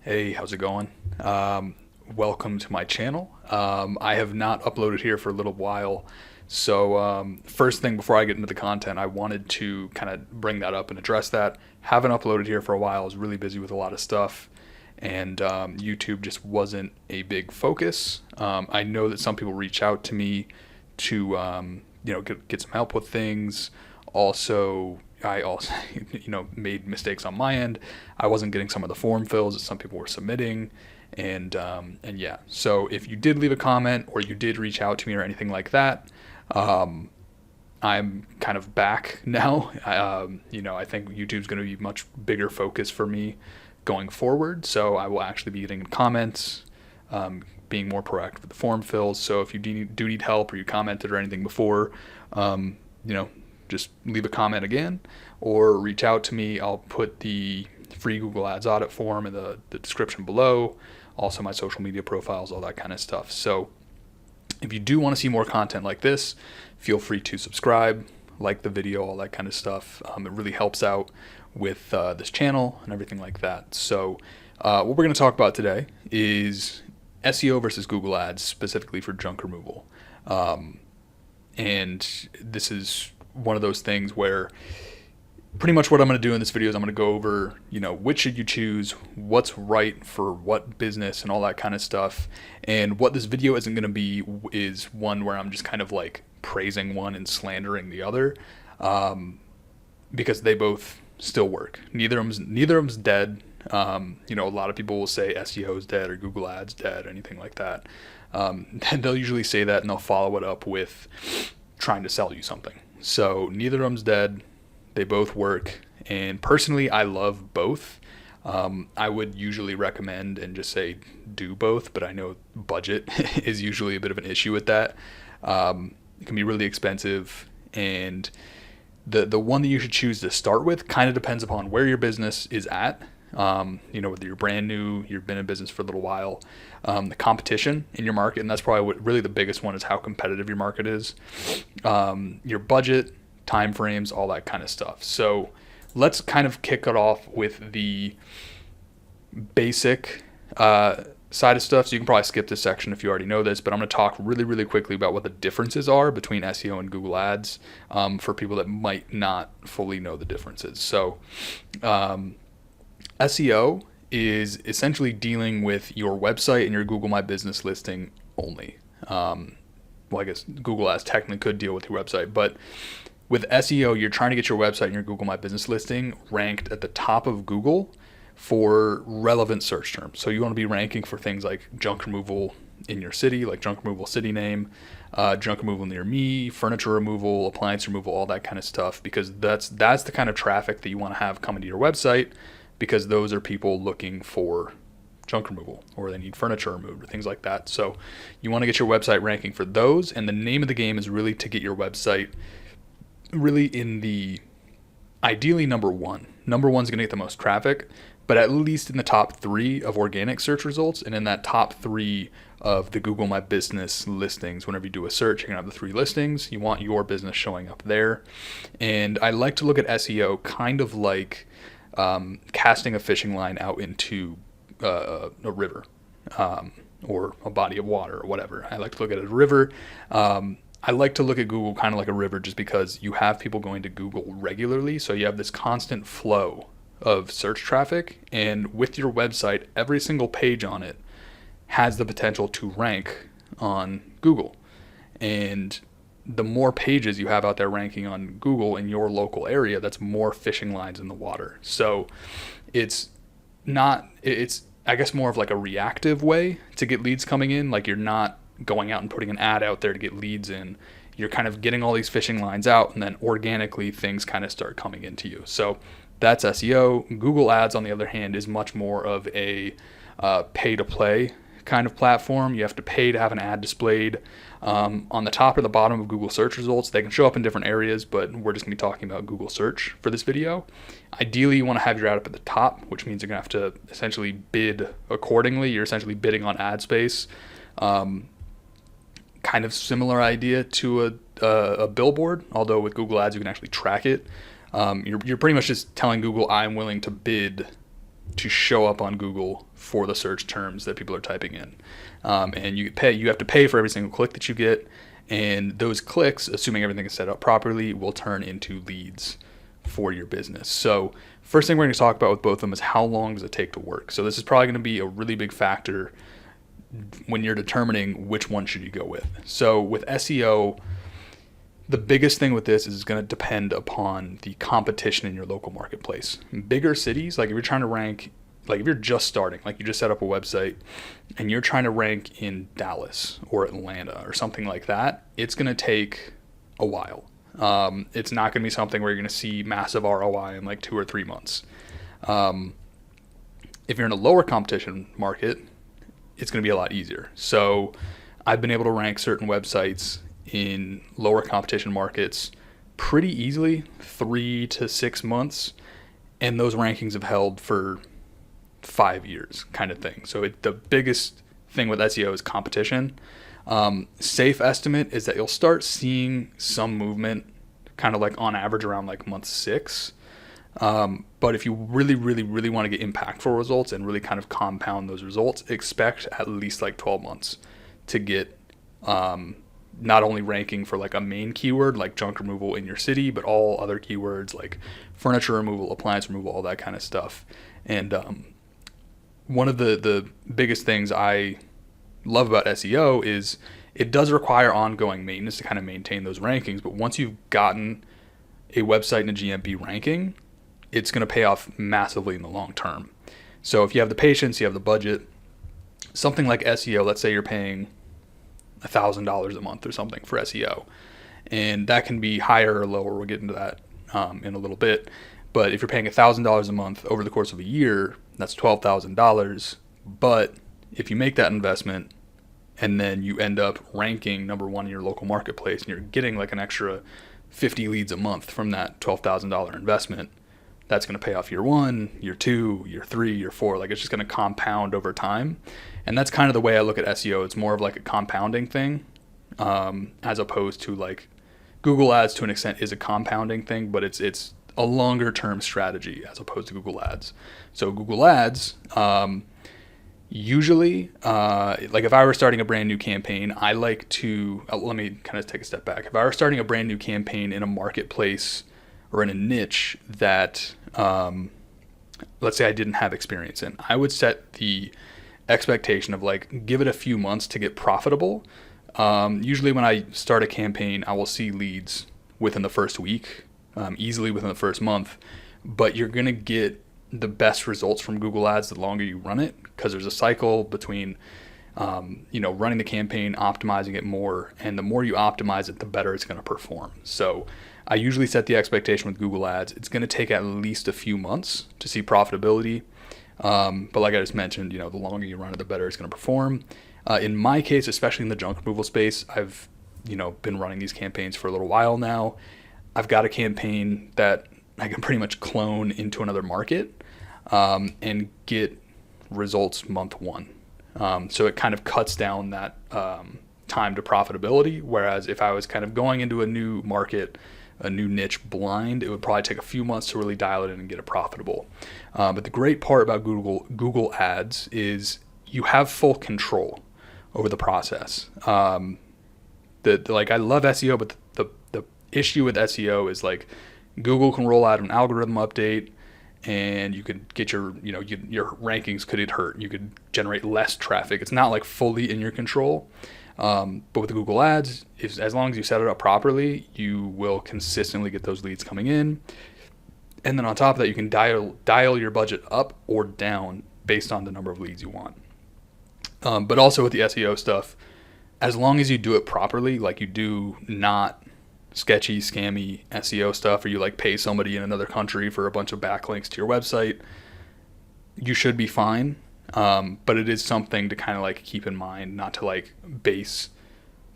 Hey, how's it going? Welcome to my channel. I have not uploaded here for a little while. So, first thing before I get into the content, I wanted to kind of bring that up and address that. Haven't uploaded here for a while. I was really busy with a lot of stuff, and YouTube just wasn't a big focus. I know that some people reach out to me to, get some help with things. I also made mistakes on my end. I wasn't getting some of the form fills that some people were submitting, and yeah. So if you did leave a comment or you did reach out to me or anything like that, um, I'm kind of back now. I think YouTube's going to be much bigger focus for me going forward. So I will actually be getting comments, being more proactive with the form fills. So if you do need help or you commented or anything before, um, you know, just leave a comment again or reach out to me. I'll put the free Google Ads audit form in the description below. Also my social media profiles, all that kind of stuff. So if you do want to see more content like this, feel free to subscribe, like the video, all that kind of stuff. It really helps out with this channel and everything like that. So what we're going to talk about today is SEO versus Google Ads, specifically for junk removal. And this is one of those things where pretty much what I'm going to do in this video is I'm going to go over, which should you choose, what's right for what business and all that kind of stuff. And what this video isn't going to be is one where I'm just kind of like praising one and slandering the other, because they both still work. Neither of them's dead. A lot of people will say SEO is dead or Google Ads dead, or anything like that. And they'll usually say that and they'll follow it up with trying to sell you something. So neither of them's dead. They both work. And personally, I love both. I would usually recommend and just say do both, but I know budget is usually a bit of an issue with that. It can be really expensive, and the one that you should choose to start with kind of depends upon where your business is at. Whether you're brand new, you've been in business for a little while, the competition in your market, and that's probably what really the biggest one is, how competitive your market is, your budget, time frames, all that kind of stuff. So let's kind of kick it off with the basic side of stuff. So you can probably skip this section if you already know this, but I'm going to talk really, really quickly about what the differences are between SEO and Google Ads, for people that might not fully know the differences. So SEO is essentially dealing with your website and your Google My Business listing only. I guess Google Ads technically could deal with your website, but with SEO, you're trying to get your website and your Google My Business listing ranked at the top of Google for relevant search terms. So you want to be ranking for things like junk removal in your city, like junk removal city name, junk removal near me, furniture removal, appliance removal, all that kind of stuff, because that's the kind of traffic that you want to have coming to your website, because those are people looking for junk removal, or they need furniture removed, or things like that. So you want to get your website ranking for those, and the name of the game is really to get your website really in the, ideally number one. Number one's going to get the most traffic, but at least in the top 3 of organic search results, and in that top 3 of the Google My Business listings. Whenever you do a search, you're going to have the 3 listings. You want your business showing up there. And I like to look at SEO kind of like casting a fishing line out into a river, or a body of water, or whatever. I like to look at it as a river. I like to look at Google kind of like a river, just because you have people going to Google regularly. So you have this constant flow of search traffic, and with your website, every single page on it has the potential to rank on Google. And the more pages you have out there ranking on Google in your local area, that's more fishing lines in the water. So it's I guess more of like a reactive way to get leads coming in. Like, you're not going out and putting an ad out there to get leads in. You're kind of getting all these fishing lines out, and then organically things kind of start coming into you. So that's SEO. Google Ads, on the other hand, is much more of a pay-to-play kind of platform. You have to pay to have an ad displayed on the top or the bottom of Google search results. They can show up in different areas, but we're just going to be talking about Google search for this video. Ideally, you want to have your ad up at the top, which means you're going to have to essentially bid accordingly. You're essentially bidding on ad space. Kind of similar idea to a billboard, although with Google Ads you can actually track it. You're pretty much just telling Google, I'm willing to bid to show up on Google for the search terms that people are typing in. And you have to pay for every single click that you get. And those clicks, assuming everything is set up properly, will turn into leads for your business. So first thing we're going to talk about with both of them is how long does it take to work. So this is probably going to be a really big factor when you're determining which one should you go with. So with SEO, the biggest thing with this is going to depend upon the competition in your local marketplace. Bigger cities, like if you're trying to rank, like if you're just starting, like you just set up a website and you're trying to rank in Dallas or Atlanta or something like that, it's going to take a while. It's not going to be something where you're going to see massive ROI in like 2 or 3 months. If you're in a lower competition market, it's going to be a lot easier. So I've been able to rank certain websites in lower competition markets pretty easily, 3 to 6 months, and those rankings have held for 5 years kind of thing. So the biggest thing with SEO is competition. Safe estimate is that you'll start seeing some movement kind of like on average around like month 6. But if you really, really, really want to get impactful results and really kind of compound those results, expect at least like 12 months to get not only ranking for like a main keyword like junk removal in your city, but all other keywords like furniture removal, appliance removal, all that kind of stuff. And one of the biggest things I love about SEO is it does require ongoing maintenance to kind of maintain those rankings. But once you've gotten a website in a GMB ranking, it's going to pay off massively in the long term. So if you have the patience, you have the budget, something like SEO, let's say you're paying $1,000 a month or something for SEO, and that can be higher or lower. We'll get into that in a little bit. But if you're paying $1,000 a month over the course of a year, that's $12,000. But if you make that investment and then you end up ranking number 1 in your local marketplace and you're getting like an extra 50 leads a month from that $12,000 investment, that's going to pay off year 1, year 2, year 3, year 4. Like it's just going to compound over time. And that's kind of the way I look at SEO. It's more of like a compounding thing, as opposed to like Google Ads to an extent is a compounding thing, but it's a longer term strategy as opposed to Google Ads. So Google Ads, usually, like if I were starting a brand new campaign, I like to, let me kind of take a step back. If I were starting a brand new campaign in a marketplace or in a niche that, let's say I didn't have experience in, I would set the expectation of like, give it a few months to get profitable. Usually when I start a campaign, I will see leads within the first week, easily within the first month, but you're going to get the best results from Google Ads the longer you run it, because there's a cycle between running the campaign, optimizing it more, and the more you optimize it, the better it's going to perform. So I usually set the expectation with Google Ads. It's going to take at least a few months to see profitability. But like I just mentioned, the longer you run it, the better it's going to perform. In my case, especially in the junk removal space, I've been running these campaigns for a little while now. I've got a campaign that I can pretty much clone into another market and get results month 1. So it kind of cuts down that time to profitability. Whereas if I was kind of going into a new market, a new niche blind, it would probably take a few months to really dial it in and get it profitable. But the great part about Google Ads is you have full control over the process. I love SEO, but the issue with SEO is like Google can roll out an algorithm update and you could get your rankings could get hurt. You could generate less traffic. It's not like fully in your control. But with Google Ads, as long as you set it up properly, you will consistently get those leads coming in. And then on top of that, you can dial your budget up or down based on the number of leads you want. But also with the SEO stuff, as long as you do it properly, like you do not sketchy, scammy SEO stuff, or you like pay somebody in another country for a bunch of backlinks to your website, you should be fine. But it is something to kind of like keep in mind, not to like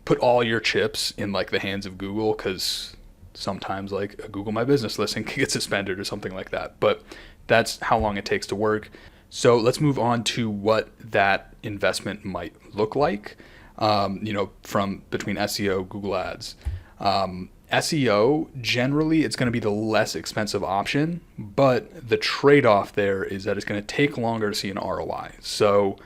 put all your chips in like the hands of Google, because sometimes like a Google My Business listing can get suspended or something like that. But that's how long it takes to work. So let's move on to what that investment might look like, from between SEO, Google Ads. SEO, generally, it's going to be the less expensive option, but the trade-off there is that it's going to take longer to see an ROI. So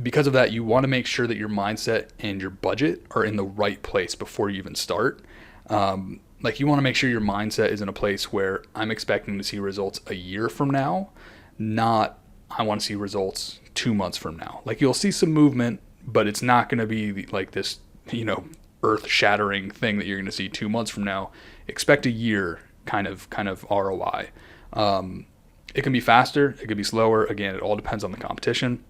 because of that, you want to make sure that your mindset and your budget are in the right place before you even start. Like you want to make sure your mindset is in a place where I'm expecting to see results a year from now, not I want to see results 2 months from now. Like you'll see some movement, but it's not going to be like this, earth-shattering thing that you're going to see 2 months from now. Expect a year kind of ROI. It can be faster, it could be slower. Again, it all depends on the competition.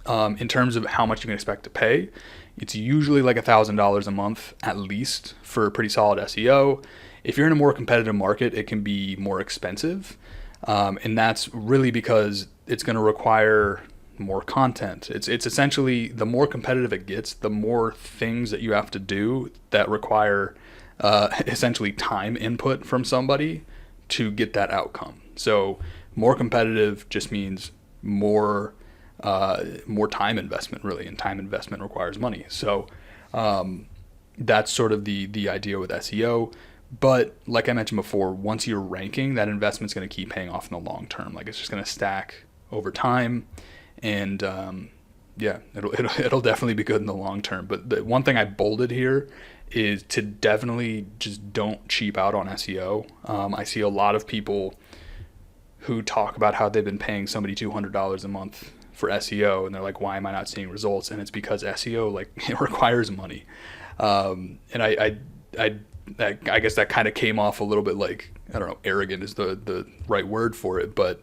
In terms of how much you can expect to pay, it's usually like $1,000 a month at least for a pretty solid SEO. If you're in a more competitive market, it can be more expensive. And that's really because it's going to require more content. It's essentially, the more competitive it gets, the more things that you have to do that require essentially time input from somebody to get that outcome. So more competitive just means more time investment, really, and time investment requires money. So that's sort of the idea with SEO. But like I mentioned before, once you're ranking, that investment's going to keep paying off in the long term. Like it's just going to stack over time, and it'll definitely be good in the long term. But the one thing I bolded here is to definitely just don't cheap out on SEO. I see a lot of people who talk about how they've been paying somebody $200 a month for SEO, and they're like, why am I not seeing results? And it's because SEO, like, it requires money. And I guess that kind of came off a little bit like, I don't know, arrogant is the right word for it, but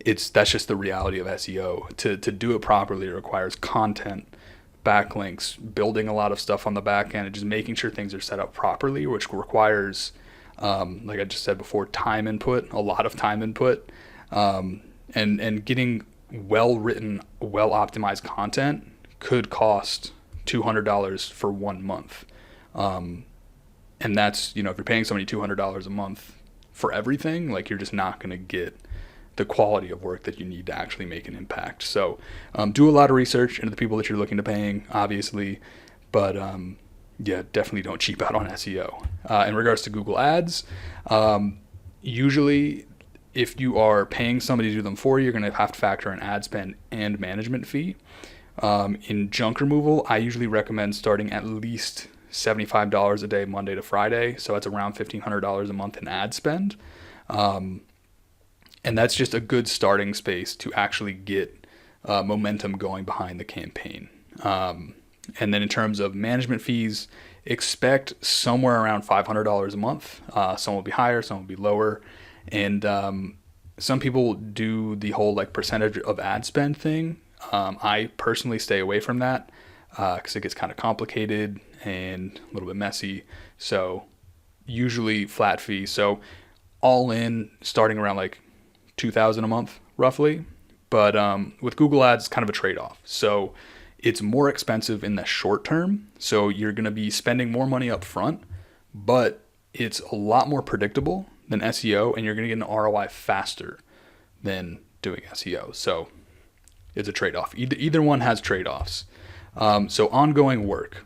that's just the reality of SEO. To do it properly, it requires content, backlinks, building a lot of stuff on the back end, and just making sure things are set up properly, which requires, like I just said before, time input, a lot of time input, and getting well-written, well-optimized content could cost $200 for 1 month. And that's, if you're paying somebody $200 a month for everything, like, you're just not going to get the quality of work that you need to actually make an impact. So do a lot of research into the people that you're looking to paying, obviously, but definitely don't cheap out on SEO. In regards to Google Ads, usually if you are paying somebody to do them for you, you're going to have to factor in ad spend and management fee. In junk removal, I usually recommend starting at least $75 a day, Monday to Friday. So that's around $1,500 a month in ad spend. And that's just a good starting space to actually get momentum going behind the campaign. And then in terms of management fees, expect somewhere around $500 a month. Some will be higher, some will be lower. And some people do the whole like percentage of ad spend thing. I personally stay away from that because it gets kind of complicated and a little bit messy. So usually flat fee. So all in, starting around like $2,000 a month roughly. But with Google Ads, it's kind of a trade-off. So it's more expensive in the short term. So you're going to be spending more money up front, but it's a lot more predictable than SEO, and you're going to get an ROI faster than doing SEO. So it's a trade-off. Either one has trade-offs. So ongoing work.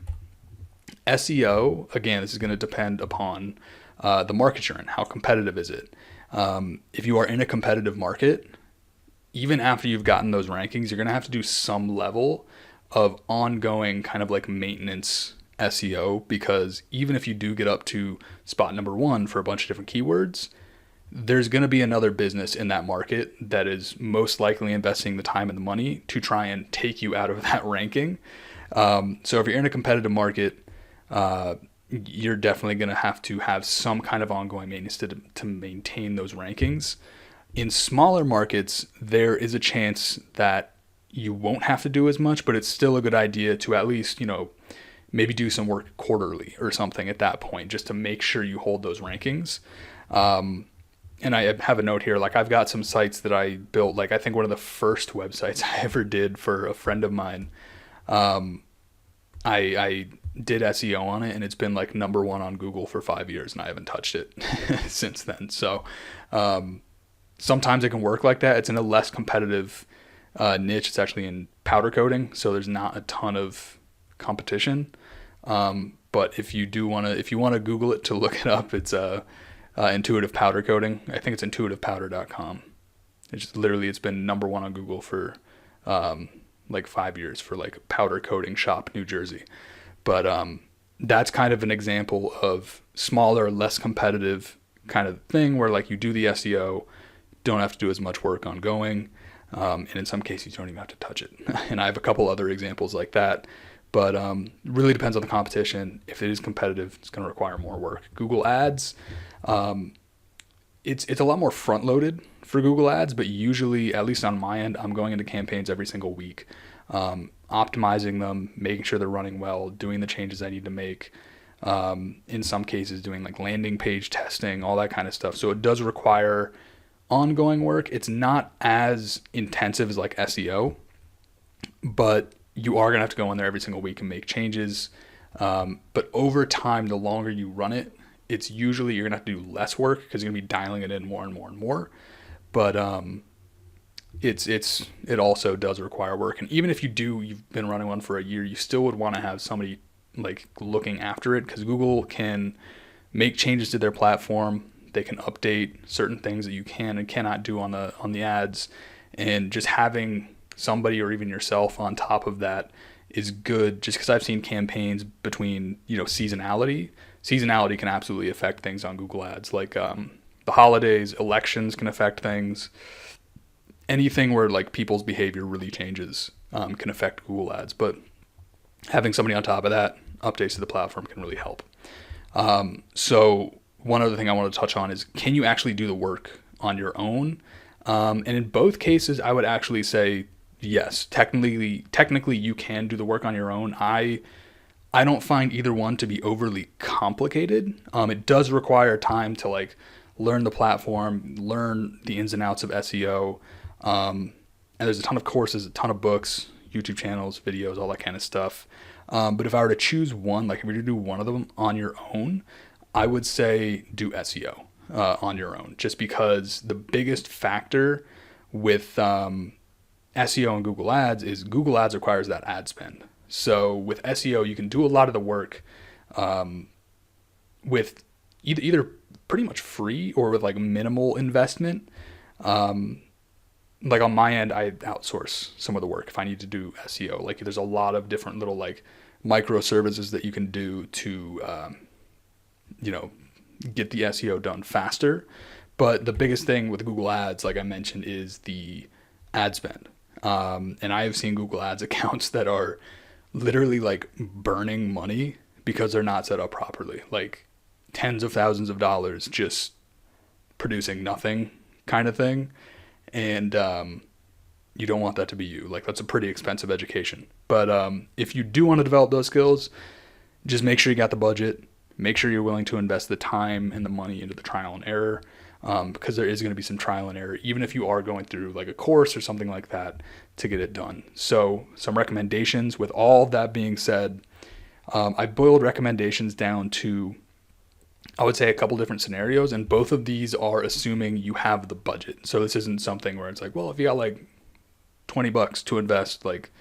SEO, again, this is going to depend upon the market you're in. How competitive is it? If you are in a competitive market, even after you've gotten those rankings, you're going to have to do some level of ongoing kind of like maintenance SEO, because even if you do get up to spot number 1 for a bunch of different keywords, there's going to be another business in that market that is most likely investing the time and the money to try and take you out of that ranking. So if you're in a competitive market, you're definitely going to have some kind of ongoing maintenance to maintain those rankings. In smaller markets, there is a chance that you won't have to do as much, but it's still a good idea to at least, maybe do some work quarterly or something at that point, just to make sure you hold those rankings. And I have a note here, like I've got some sites that I built, like I think one of the first websites I ever did for a friend of mine, I did SEO on it, and it's been like number 1 on Google for 5 years, and I haven't touched it since then. So sometimes it can work like that. It's in a less competitive niche. It's actually in powder coating, so there's not a ton of competition. But But if you want to Google it to look it up, it's intuitive powder coating. I think it's intuitivepowder.com. It's been number one on Google for like 5 years for like powder coating shop New Jersey. But that's kind of an example of smaller, less competitive kind of thing where like you do the SEO, don't have to do as much work ongoing, and in some cases you don't even have to touch it. And I have a couple other examples like that. But really depends on the competition. If it is competitive, it's going to require more work. Google Ads, it's a lot more front-loaded for Google Ads, but usually, at least on my end, I'm going into campaigns every single week, optimizing them, making sure they're running well, doing the changes I need to make. In some cases, doing like landing page testing, all that kind of stuff. So it does require ongoing work. It's not as intensive as like SEO, but you are going to have to go in there every single week and make changes. But over time, the longer you run it, it's usually you're going to have to do less work because you're going to be dialing it in more and more and more. But it also does require work. And even if you've been running one for a year, you still would want to have somebody like looking after it, because Google can make changes to their platform. They can update certain things that you can and cannot do on the ads, and just having somebody or even yourself on top of that is good. Just because I've seen campaigns between, seasonality can absolutely affect things on Google Ads. Like the holidays, elections can affect things. Anything where like people's behavior really changes can affect Google Ads. But having somebody on top of that, updates to the platform can really help. So one other thing I want to touch on is, can you actually do the work on your own? And in both cases, I would actually say yes. Technically, you can do the work on your own. I don't find either one to be overly complicated. It does require time to like learn the platform, learn the ins and outs of SEO. And there's a ton of courses, a ton of books, YouTube channels, videos, all that kind of stuff. But if I were to choose one, like if you were to do one of them on your own, I would say do SEO on your own, just because the biggest factor with SEO and Google Ads is Google Ads requires that ad spend. So with SEO, you can do a lot of the work with either pretty much free or with like minimal investment. Like on my end, I outsource some of the work if I need to do SEO. Like there's a lot of different little like microservices that you can do to, get the SEO done faster. But the biggest thing with Google Ads, like I mentioned, is the ad spend. And I have seen Google Ads accounts that are literally like burning money because they're not set up properly. Like tens of thousands of dollars just producing nothing kind of thing. And you don't want that to be you. Like that's a pretty expensive education. But if you do want to develop those skills, just make sure you got the budget. Make sure you're willing to invest the time and the money into the trial and error, because there is going to be some trial and error, even if you are going through like a course or something like that to get it done. So some recommendations. With all of that being said, I boiled recommendations down to, I would say, a couple different scenarios, and both of these are assuming you have the budget. So this isn't something where it's like, well, if you got like $20 to invest, like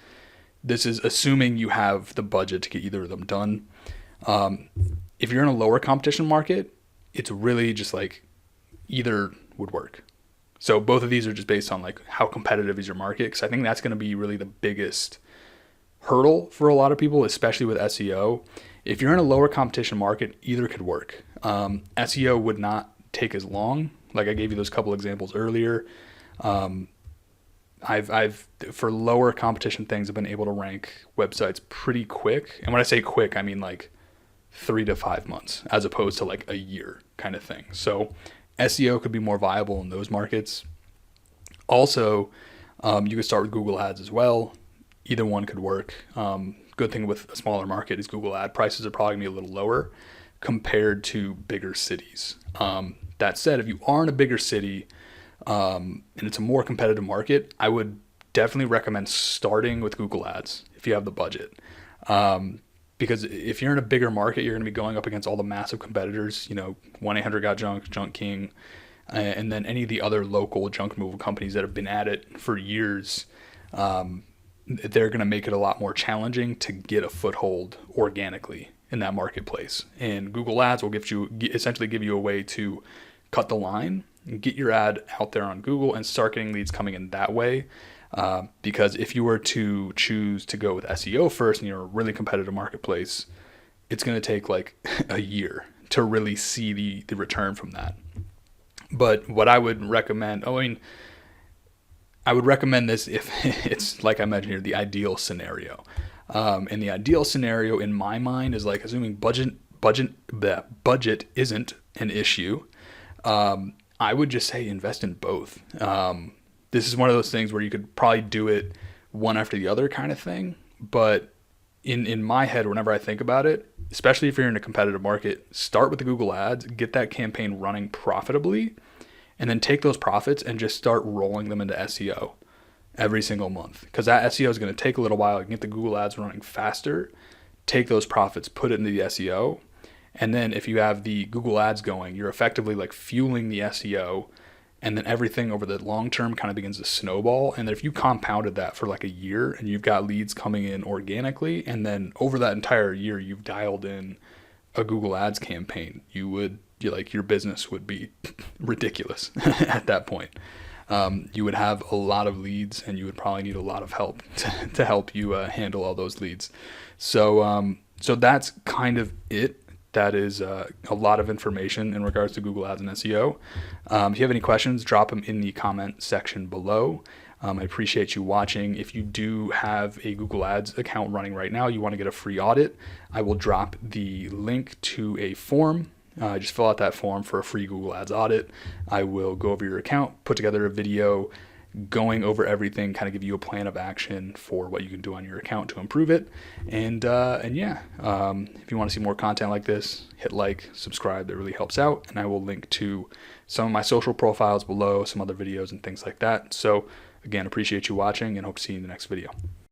this is assuming you have the budget to get either of them done. If you're in a lower competition market, it's really just like either would work. So both of these are just based on like how competitive is your market, because I think that's going to be really the biggest hurdle for a lot of people, especially with SEO. If you're in a lower competition market, either could work. SEO would not take as long. Like I gave you those couple examples earlier. I've for lower competition things, I've been able to rank websites pretty quick. And when I say quick, I mean like 3 to 5 months as opposed to like a year kind of thing. So SEO could be more viable in those markets. Also, you could start with Google Ads as well. Either one could work. Good thing with a smaller market is Google ad prices are probably going to be a little lower compared to bigger cities. That said, if you are in a bigger city and it's a more competitive market, I would definitely recommend starting with Google Ads if you have the budget. Because if you're in a bigger market, you're going to be going up against all the massive competitors, 1-800-GOT-JUNK, Junk King, and then any of the other local junk removal companies that have been at it for years. They're going to make it a lot more challenging to get a foothold organically in that marketplace. And Google Ads will essentially give you a way to cut the line and get your ad out there on Google and start getting leads coming in that way. Because if you were to choose to go with SEO first and you're a really competitive marketplace, it's going to take like a year to really see the return from that. But what I would recommend, I would recommend this if it's like I mentioned here, the ideal scenario. And the ideal scenario in my mind is like assuming budget isn't an issue. I would just say invest in both. This is one of those things where you could probably do it one after the other kind of thing. But in my head, whenever I think about it, especially if you're in a competitive market, start with the Google Ads, get that campaign running profitably, and then take those profits and just start rolling them into SEO every single month. Because that SEO is going to take a little while. You can get the Google Ads running faster, take those profits, put it into the SEO. And then if you have the Google Ads going, you're effectively like fueling the SEO. And then everything over the long term kind of begins to snowball. And then if you compounded that for like a year and you've got leads coming in organically, and then over that entire year, you've dialed in a Google Ads campaign, your business would be ridiculous at that point. You would have a lot of leads and you would probably need a lot of help to help you handle all those leads. So that's kind of it. That is a lot of information in regards to Google Ads and SEO. If you have any questions, drop them in the comment section below. I appreciate you watching. If you do have a Google Ads account running right now, you want to get a free audit, I will drop the link to a form. Just fill out that form for a free Google Ads audit. I will go over your account, put together a video going over everything, kind of give you a plan of action for what you can do on your account to improve it. And yeah, if you want to see more content like this, hit like, subscribe. That really helps out. And I will link to some of my social profiles below, some other videos and things like that. So again, appreciate you watching and hope to see you in the next video.